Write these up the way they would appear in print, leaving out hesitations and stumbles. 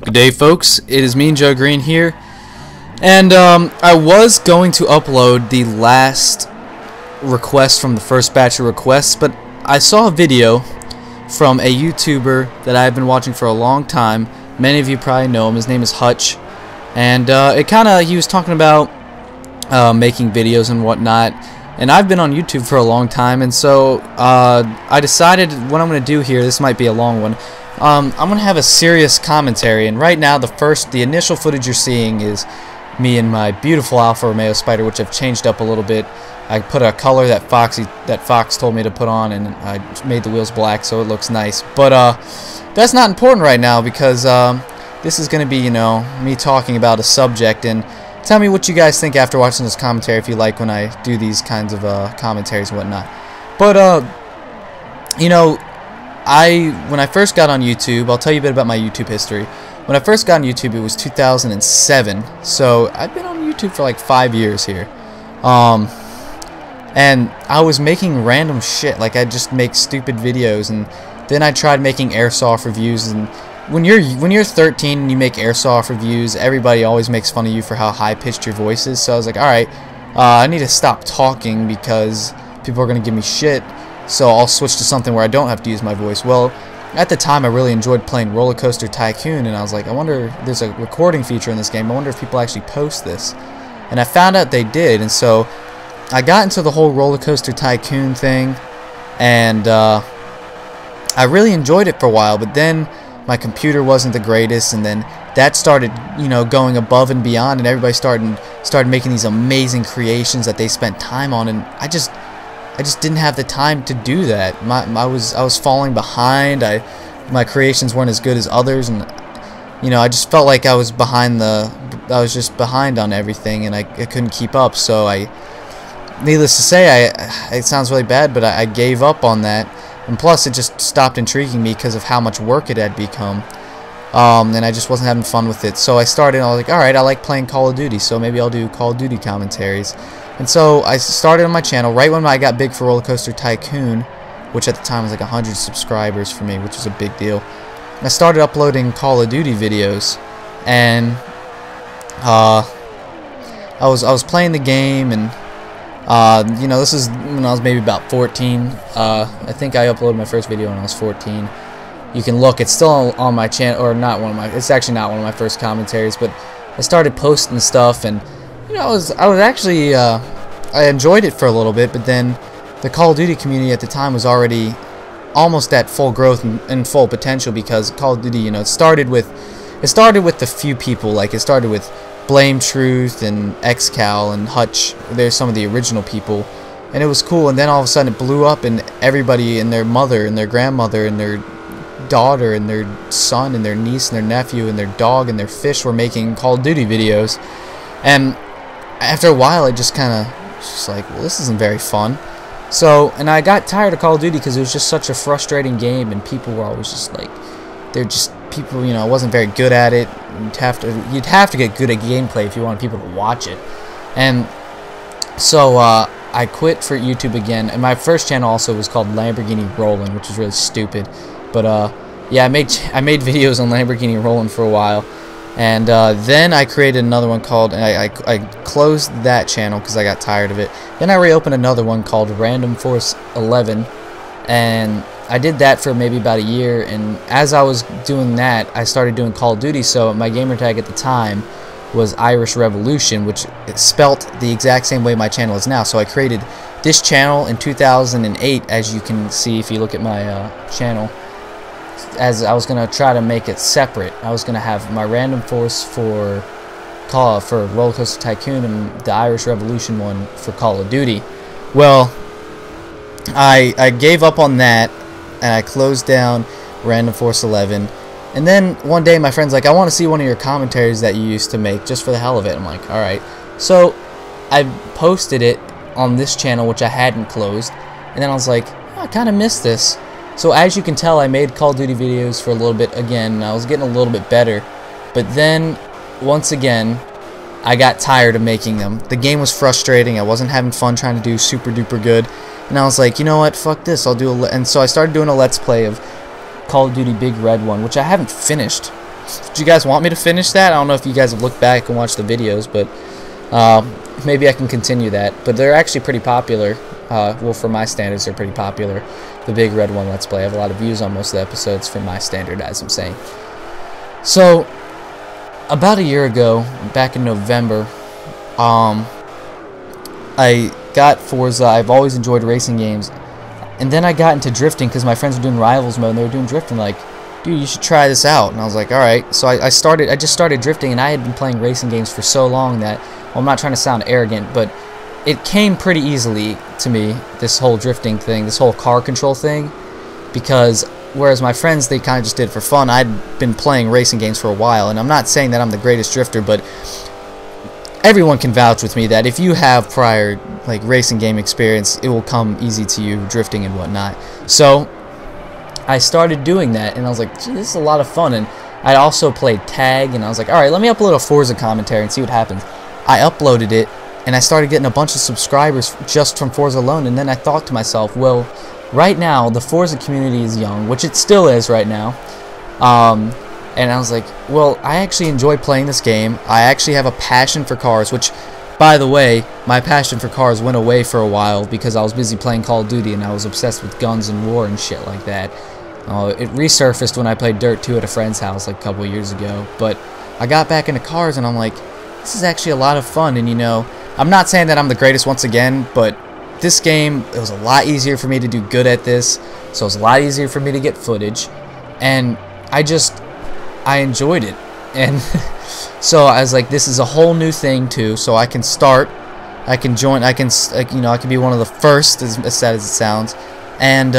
Good day, folks. It is me and Joe Green here, and I was going to upload the last request from the first batch of requests, but I saw a video from a YouTuber that I've been watching for a long time. Many of you probably know him. His name is Hutch, and he was talking about making videos and whatnot. And I've been on YouTube for a long time, and so I decided what I'm going to do here. This might be a long one. I'm going to have a serious commentary, and right now the initial footage you're seeing is me and my beautiful Alfa Romeo Spider, which I've changed up a little bit. I put a color that Fox told me to put on, and I made the wheels black so it looks nice. But that's not important right now, because this is going to be, you know, me talking about a subject. And tell me what you guys think after watching this commentary, if you like when I do these kinds of commentaries and whatnot. But you know, when I first got on YouTube, I'll tell you a bit about my YouTube history. When I first got on YouTube, it was 2007, so I've been on YouTube for like 5 years here. And I was making random shit, like I'd just make stupid videos, and then I tried making airsoft reviews. And when you're 13 and you make airsoft reviews, everybody always makes fun of you for how high-pitched your voice is. So I was like, alright, I need to stop talking because people are going to give me shit, so I'll switch to something where I don't have to use my voice. Well, at the time I really enjoyed playing Roller Coaster Tycoon, and I was like, I wonder, there's a recording feature in this game, I wonder if people actually post this. And I found out they did, and so I got into the whole Roller Coaster Tycoon thing, and I really enjoyed it for a while, but then my computer wasn't the greatest, and then that started, you know, going above and beyond, and everybody started making these amazing creations that they spent time on, and I just didn't have the time to do that. I was falling behind. My creations weren't as good as others, and you know, I just felt like I was just behind on everything, and I couldn't keep up. So needless to say, it sounds really bad, but I gave up on that. And plus, it just stopped intriguing me because of how much work it had become. And I just wasn't having fun with it. So I was like, alright, I like playing Call of Duty, so maybe I'll do Call of Duty commentaries. And so I started on my channel right when I got big for Roller Coaster Tycoon, which at the time was like 100 subscribers for me, which was a big deal. I started uploading Call of Duty videos, and I was playing the game, and you know, this is when I was maybe about 14. I think I uploaded my first video when I was 14. You can look; it's still on my channel, or not one of my. It's actually not one of my first commentaries, but I started posting stuff, and you know, I was actually I enjoyed it for a little bit, but then the Call of Duty community at the time was already almost at full growth and full potential, because Call of Duty, you know, it started with a few people. Like, it started with Blame Truth and XCal and Hutch. There's some of the original people, and it was cool. And then all of a sudden it blew up, and everybody and their mother and their grandmother and their daughter and their son and their niece and their nephew and their dog and their fish were making Call of Duty videos. And after a while, it just kind of just like, well, this isn't very fun. So, and I got tired of Call of Duty because it was just such a frustrating game, and people were always just like, people, you know, wasn't very good at it. You'd have to get good at gameplay if you wanted people to watch it. And so I quit for YouTube again, and my first channel also was called Lamborghini Rollin', which is really stupid. But yeah, I made videos on Lamborghini Rollin' for a while, and then I created another one called, and I closed that channel because I got tired of it. Then I reopened another one called Random Force 11, and I did that for maybe about a year. And as I was doing that, I started doing Call of Duty. So my gamer tag at the time was Irish Revolution, which is spelt the exact same way my channel is now. So I created this channel in 2008, as you can see if you look at my channel. As I was gonna try to make it separate, I was gonna have my Random Force for Roller Coaster Tycoon and the Irish Revolution one for Call of Duty. Well, I gave up on that, and I closed down Random Force 11. And then one day my friend's like, I want to see one of your commentaries that you used to make, just for the hell of it. I'm like, alright. So I posted it on this channel, which I hadn't closed, and then I was like, oh, I kind of missed this. So as you can tell, I made Call of Duty videos for a little bit again, and I was getting a little bit better. But then, once again, I got tired of making them. The game was frustrating. I wasn't having fun trying to do super duper good. And I was like, you know what, fuck this, I'll do and so I started doing a Let's Play of Call of Duty Big Red 1, which I haven't finished. do you guys want me to finish that? I don't know if you guys have looked back and watched the videos, but maybe I can continue that. But they're actually pretty popular. Well, for my standards, they're pretty popular. The Big Red One Let's Play. I have a lot of views on most of the episodes for my standard, as I'm saying. So, about a year ago, back in November, I got Forza. I've always enjoyed racing games. And then I got into drifting because my friends were doing Rivals mode and they were doing drifting. Like, dude, you should try this out. And I was like, alright. So I just started drifting, and I had been playing racing games for so long that, well, I'm not trying to sound arrogant, but it came pretty easily to me, this whole drifting thing, this whole car control thing, because whereas my friends, they kind of just did it for fun, I'd been playing racing games for a while, and I'm not saying that I'm the greatest drifter, but everyone can vouch with me that if you have prior like racing game experience, it will come easy to you, drifting and whatnot. So I started doing that, and I was like, gee, this is a lot of fun. And I also played tag, and I was like, alright, let me upload a Forza commentary and see what happens. I uploaded it, and I started getting a bunch of subscribers just from Forza alone, and then I thought to myself, well, right now, the Forza community is young, which it still is right now, and I was like, well, I actually enjoy playing this game. I actually have a passion for cars, which, by the way, my passion for cars went away for a while because I was busy playing Call of Duty, and I was obsessed with guns and war and shit like that. It resurfaced when I played Dirt 2 at a friend's house like a couple years ago, but I got back into cars, and I'm like, this is actually a lot of fun. And you know, I'm not saying that I'm the greatest once again, but this game, it was a lot easier for me to do good at this, so it was a lot easier for me to get footage, and I enjoyed it. And so I was like, this is a whole new thing too, so I can start, I can join, I can, you know, I can be one of the first, as sad as it sounds, and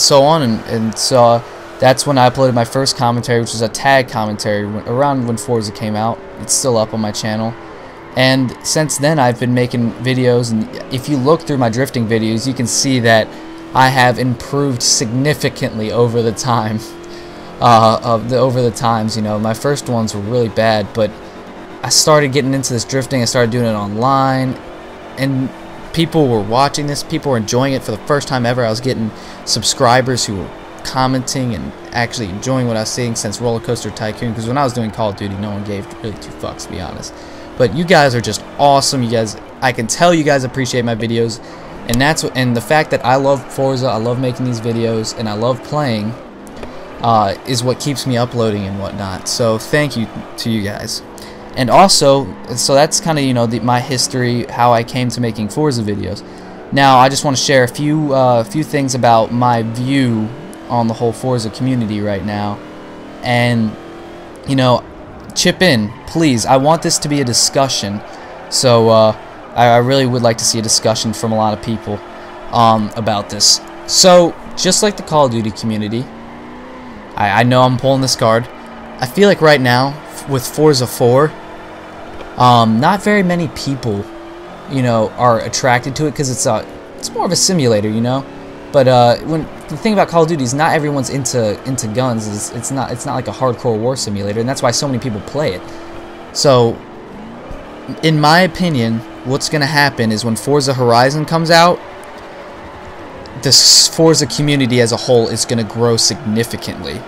so on, and so that's when I uploaded my first commentary, which was a tag commentary around when Forza came out. It's still up on my channel. And since then, I've been making videos, and if you look through my drifting videos, you can see that I have improved significantly over the time. Over the times, you know, my first ones were really bad, but I started getting into this drifting. I started doing it online, and people were watching this. People were enjoying it for the first time ever. I was getting subscribers who were commenting and actually enjoying what I was seeing since Roller Coaster Tycoon, because when I was doing Call of Duty, no one gave really two fucks, to be honest. But you guys are just awesome. You guys, I can tell you guys appreciate my videos, and that's what, and the fact that I love Forza, I love making these videos, and I love playing, is what keeps me uploading and whatnot. So thank you to you guys. And also, so that's kind of, you know, my history, how I came to making Forza videos. Now I just want to share a few things about my view on the whole Forza community right now, and you know, chip in, please. I want this to be a discussion, so I really would like to see a discussion from a lot of people about this. So just like the Call of Duty community, I know I'm pulling this card. I feel like right now with Forza 4, not very many people, you know, are attracted to it because it's more of a simulator, you know. But when the thing about Call of Duty is not everyone's into guns. It's not like a hardcore war simulator, and that's why so many people play it. So, in my opinion, what's gonna happen is when Forza Horizon comes out, the Forza community as a whole is gonna grow significantly.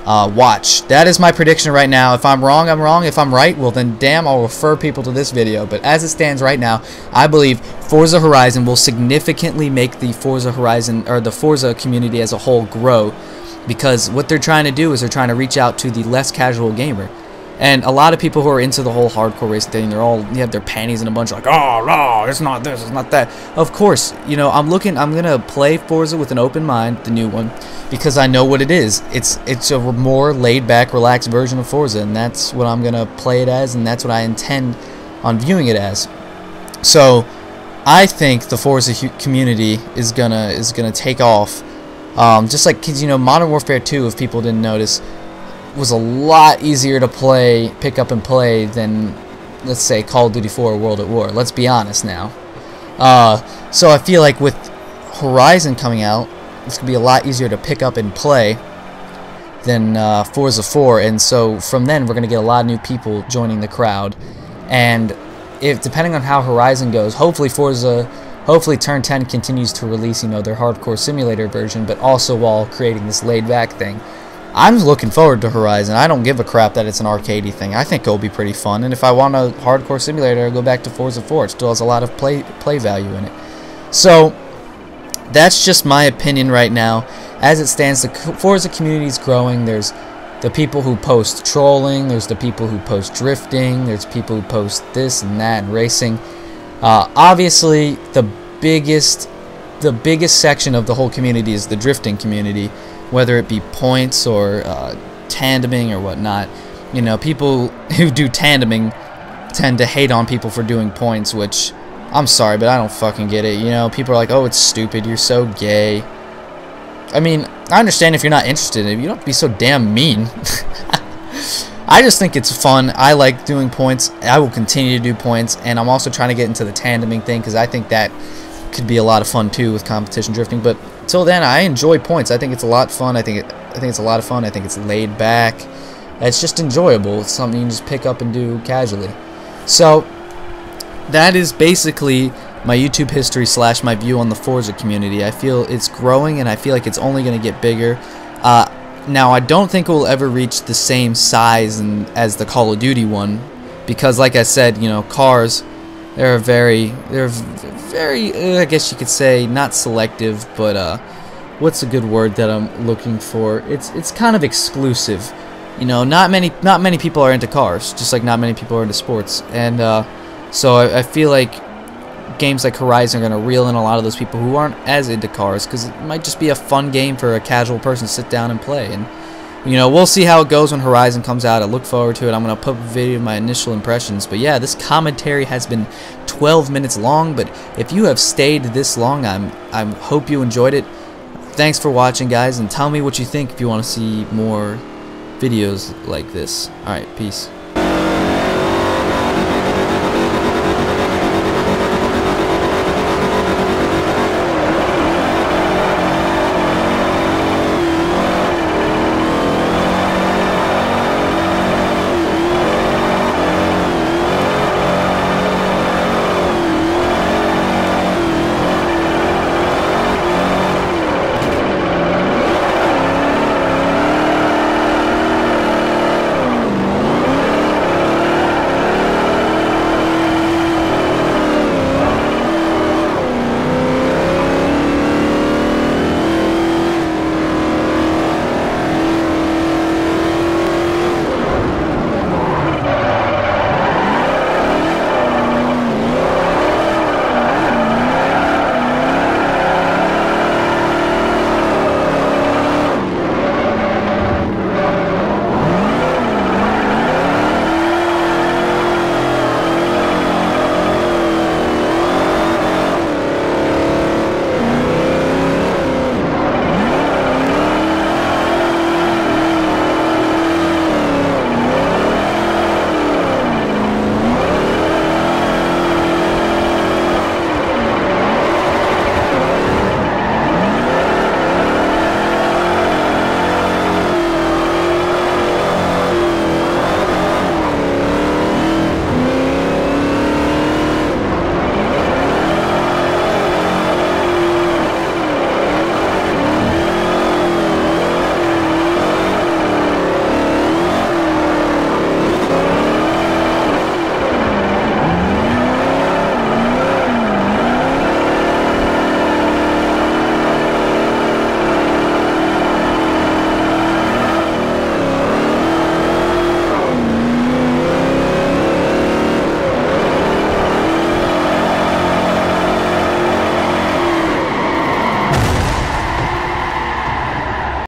Watch. That is my prediction right now. If I'm wrong, I'm wrong. If I'm right, well then damn, I'll refer people to this video. But as it stands right now, I believe Forza Horizon will significantly make the Forza Horizon, or the Forza community as a whole, grow, because what they're trying to do is they're trying to reach out to the less casual gamer. And a lot of people who are into the whole hardcore racing thing, you have their panties in a bunch, like, oh no, it's not this, it's not that. Of course, you know, I'm gonna play Forza with an open mind, the new one, because I know what it is. It's a more laid back, relaxed version of Forza, and that's what I'm gonna play it as, and that's what I intend on viewing it as. So I think the Forza community is gonna take off, just like, you know, Modern Warfare 2, if people didn't notice, was a lot easier to pick up and play than, let's say, Call of Duty 4 or World at War. Let's be honest now. So I feel like with Horizon coming out, it's going to be a lot easier to pick up and play than Forza 4, and so from then we're going to get a lot of new people joining the crowd. And if, depending on how Horizon goes, hopefully Turn 10 continues to release, you know, their hardcore simulator version, but also while creating this laid-back thing. I'm looking forward to Horizon. I don't give a crap that it's an arcadey thing. I think it'll be pretty fun. And if I want a hardcore simulator, I'll go back to Forza 4. It still has a lot of play value in it. So that's just my opinion right now. As it stands, the Forza community is growing. There's the people who post trolling. There's the people who post drifting. There's people who post this and that and racing. Obviously, the biggest section of the whole community is the drifting community. Whether it be points or tandeming or whatnot. You know, people who do tandeming tend to hate on people for doing points, which, I'm sorry, but I don't fucking get it. You know, people are like, oh, it's stupid, you're so gay. I mean, I understand if you're not interested in it, you don't have to be so damn mean. I just think it's fun. I like doing points. I will continue to do points, and I'm also trying to get into the tandeming thing, because I think that could be a lot of fun too with competition drifting. But till then, I enjoy points. I think it's a lot of fun. I think it's a lot of fun. I think it's laid back. It's just enjoyable. It's something you can just pick up and do casually. So that is basically my YouTube history / my view on the Forza community. I feel it's growing, and I feel like it's only going to get bigger. Now, I don't think it will ever reach the same size as the Call of Duty one, because, like I said, you know, cars. They're very, I guess you could say, not selective, but what's a good word that I'm looking for? It's kind of exclusive. You know, not many people are into cars, just like not many people are into sports. And so I feel like games like Horizon are going to reel in a lot of those people who aren't as into cars, because it might just be a fun game for a casual person to sit down and play. And you know, we'll see how it goes when Horizon comes out. I look forward to it. I'm going to put a video of my initial impressions. But yeah, this commentary has been 12 minutes long. But if you have stayed this long, I hope you enjoyed it. Thanks for watching, guys. And tell me what you think if you want to see more videos like this. Alright, peace.